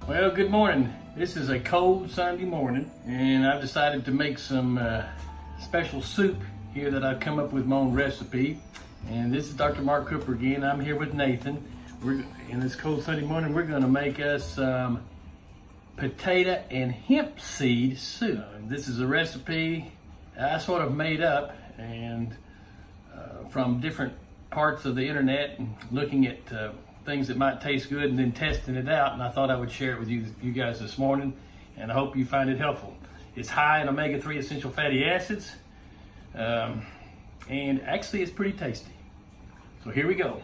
Well, good morning. This is a cold Sunday morning, and I've decided to make some special soup here that I've come up with my own recipe. And this is Dr. Mark Cooper again. I'm here with Nathan. In this cold Sunday morning, we're going to make us some potato and hemp seed soup. This is a recipe I sort of made up and from different parts of the internet and looking at things that might taste good and then testing it out, and I thought I would share it with you guys this morning, and I hope you find it helpful. It's high in omega-3 essential fatty acids, and actually it's pretty tasty. So here we go.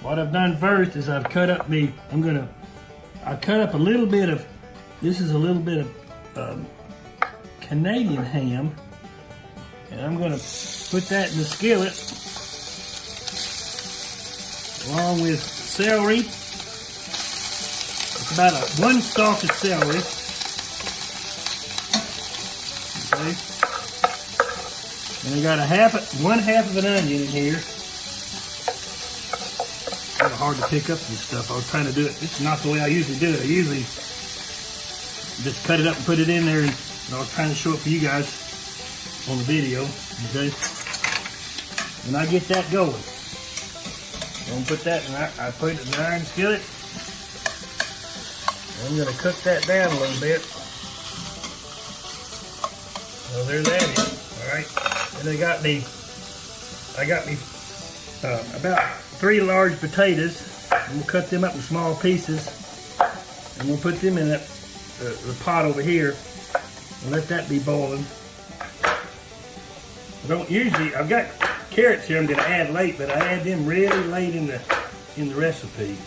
What I've done first is I've cut up I cut up a little bit of, this is a little bit of Canadian ham, and I'm gonna put that in the skillet along with celery. It's about one stalk of celery. Okay. And I got one half of an onion in here. It's kind of hard to pick up this stuff. I was trying to do it. This is not the way I usually do it. I usually just cut it up and put it in there, and I was trying to show it for you guys on the video. Okay. When I get that going, I'm gonna put that in. I put it in the iron skillet. I'm gonna cook that down a little bit. So there that is. All right. And I got me about 3 large potatoes. I'm gonna cut them up in small pieces. And we'll put them in the pot over here and let that be boiling. I've got carrots here I'm going to add late, but I add them really late in the recipe.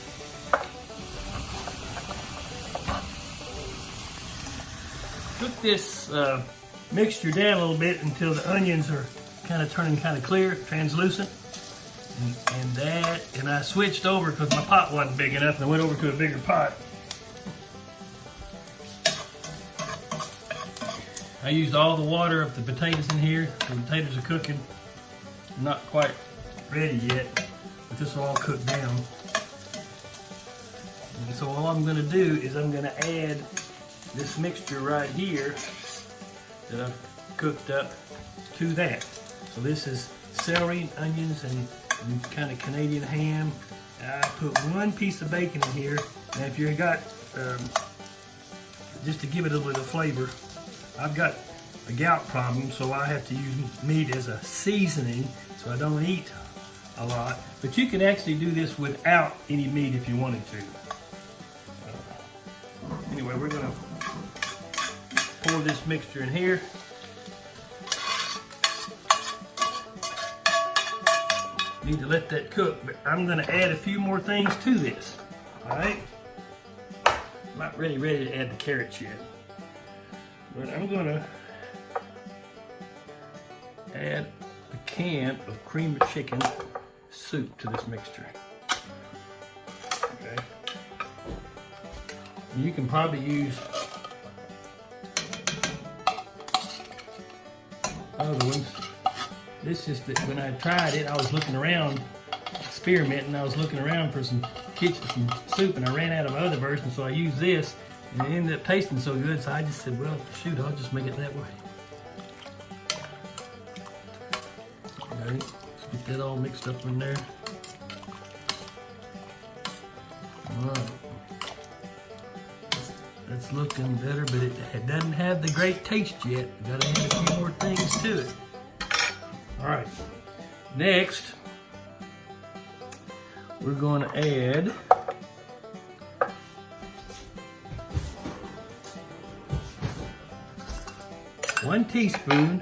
Cook this mixture down a little bit until the onions are kind of turning kind of clear, translucent. And I switched over because my pot wasn't big enough, and I went over to a bigger pot. I used all the water of the potatoes in here. The potatoes are cooking. They're not quite ready yet, but this will all cook down. And so all I'm going to do is I'm going to add this mixture right here that I've cooked up to that. So this is celery, onions, and kind of Canadian ham. I put 1 piece of bacon in here. Now if you've got, just to give it a little bit of flavor, I've got a gout problem, so I have to use meat as a seasoning, so I don't eat a lot. But you can actually do this without any meat if you wanted to. Anyway, we're going to pour this mixture in here. Need to let that cook, but I'm going to add a few more things to this. All right? I'm not really ready to add the carrots yet. But I'm going to add a can of cream of chicken soup to this mixture. Okay. You can probably use other ones. This is that when I tried it, I was looking around, experimenting. I was looking around for some soup, and I ran out of other versions, so I used this. And it ended up tasting so good, so I just said, well, shoot, I'll just make it that way. Okay, let's get that all mixed up in there. All right. That's looking better, but it doesn't have the great taste yet. We gotta add a few more things to it. All right, next, we're gonna add one teaspoon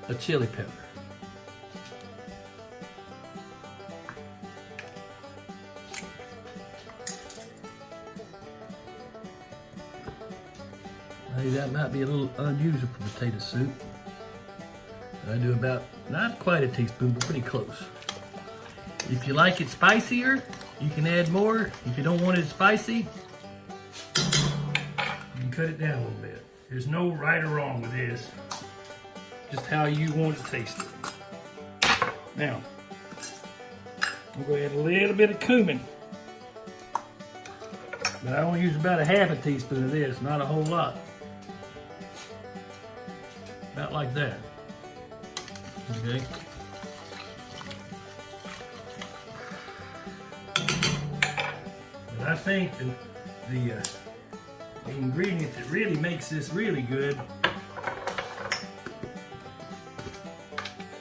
of chili pepper. Maybe that might be a little unusual for potato soup. I do about, not quite a teaspoon, but pretty close. If you like it spicier, you can add more. If you don't want it spicy, you can cut it down a little bit. There's no right or wrong with this. Just how you want it tasted. Now, I'm going to add a little bit of cumin. But I only use about a half a teaspoon of this, not a whole lot. About like that. Okay. But I think the ingredient that really makes this really good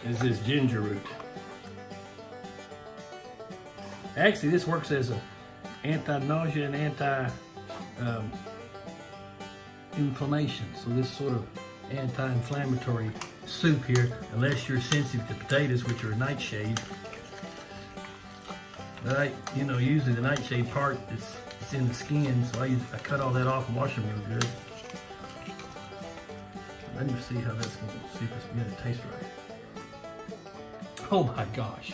is this ginger root. Actually, this works as a anti-nausea and anti-inflammation. So this sort of anti-inflammatory soup here, unless you're sensitive to potatoes, which are a nightshade. But usually the nightshade part is in the skin, so I cut all that off and wash them real good. Let me see how that's going to see if it's going to taste right. Oh my gosh,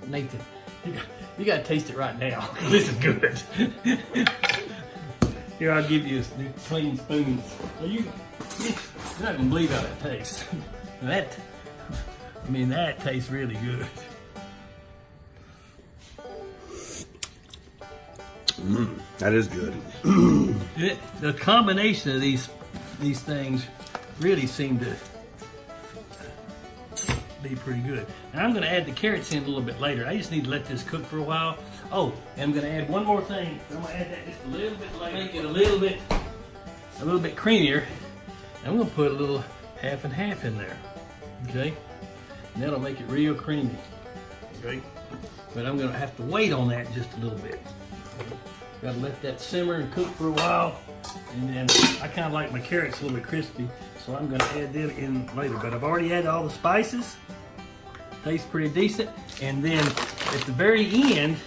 Nathan, you got to taste it right now. This is good. Here, I'll give you a clean spoon. You're not gonna believe how that tastes. That tastes really good. That is good. The combination of these things really seem to be pretty good. Now I'm going to add the carrots in a little bit later. I just need to let this cook for a while. Oh, and I'm going to add one more thing. I'm going to add that just a little bit later. Make it a little bit creamier. I'm going to put a little half and half in there. Okay, and that'll make it real creamy. Okay, but I'm going to have to wait on that just a little bit. Got to let that simmer and cook for a while, and then I kind of like my carrots a little bit crispy, so I'm going to add them in later. But I've already added all the spices. Tastes pretty decent. And then at the very end,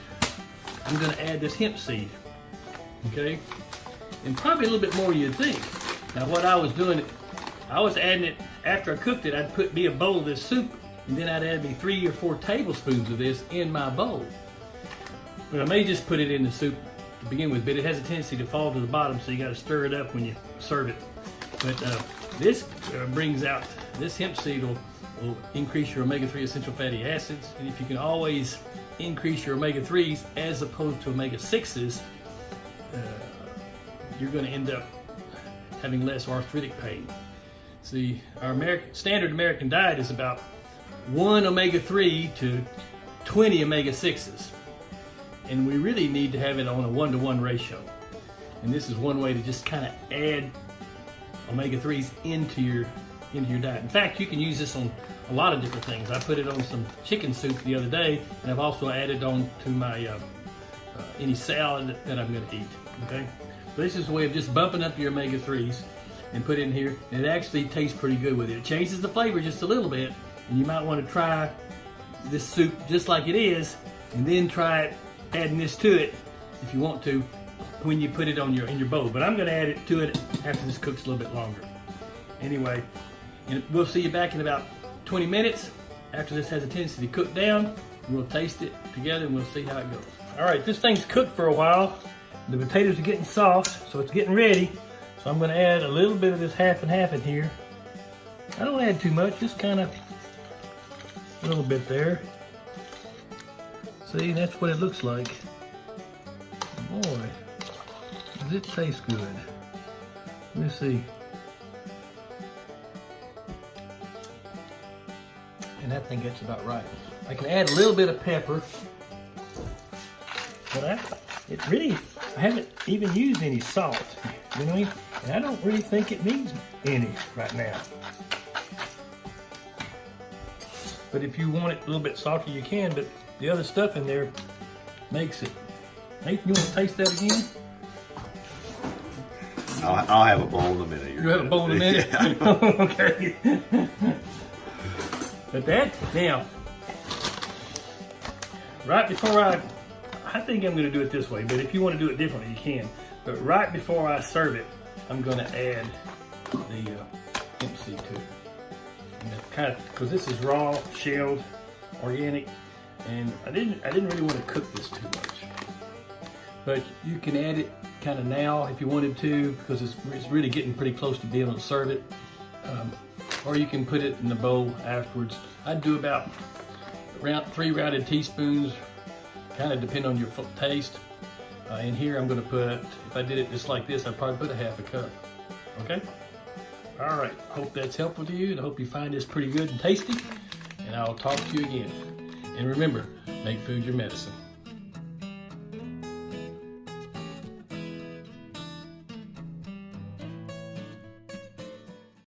I'm going to add this hemp seed. Okay, and probably a little bit more than you'd think. Now what I was doing, I was adding it after I cooked it. I'd put me a bowl of this soup, and then I'd add me 3 or 4 tablespoons of this in my bowl. But I may just put it in the soup to begin with, but it has a tendency to fall to the bottom, so you got to stir it up when you serve it. But this brings out, this hemp seed will increase your omega-3 essential fatty acids, and if you can always increase your omega-3s as opposed to omega-6s, you're going to end up having less arthritic pain. See, our standard American diet is about 1 omega-3 to 20 omega-6s. And we really need to have it on a 1-to-1 ratio. And this is one way to just kind of add omega-3s into your diet. In fact, you can use this on a lot of different things. I put it on some chicken soup the other day, and I've also added on to my any salad that I'm going to eat. Okay, so this is a way of just bumping up your omega-3s and put it in here, and it actually tastes pretty good with it. It changes the flavor just a little bit, and you might want to try this soup just like it is, and then try it adding this to it if you want to when you put it on in your bowl. But I'm going to add it to it after this cooks a little bit longer. Anyway, and we'll see you back in about 20 minutes after this has a tendency to cook down. We'll taste it together and we'll see how it goes. All right, this thing's cooked for a while. The potatoes are getting soft, so it's getting ready. So I'm going to add a little bit of this half and half in here. I don't add too much, just kind of a little bit there. See, that's what it looks like. Boy, does it taste good. Let me see. And I think that's about right. I can add a little bit of pepper, but I haven't even used any salt, you know, and I don't really think it needs any right now. But if you want it a little bit salty, you can, but the other stuff in there makes it. Nathan, you want to taste that again? I'll have a bowl in a minute. You'll have a bowl in a minute? Yeah. Okay. But that, now, right before I think I'm going to do it this way, but if you want to do it differently, you can. But right before I serve it, I'm going to add the hemp seed to it. And that's kind of, because this is raw, shelled, organic, and I didn't really want to cook this too much. But you can add it kind of now if you wanted to, because it's really getting pretty close to being able to serve it. Or you can put it in the bowl afterwards. I'd do about 3 rounded teaspoons kind of depend on your taste. In here I'm going to put, if I did it just like this, I'd probably put a half a cup. Okay? All right, hope that's helpful to you, and I hope you find this pretty good and tasty, and I'll talk to you again. And remember, make food your medicine.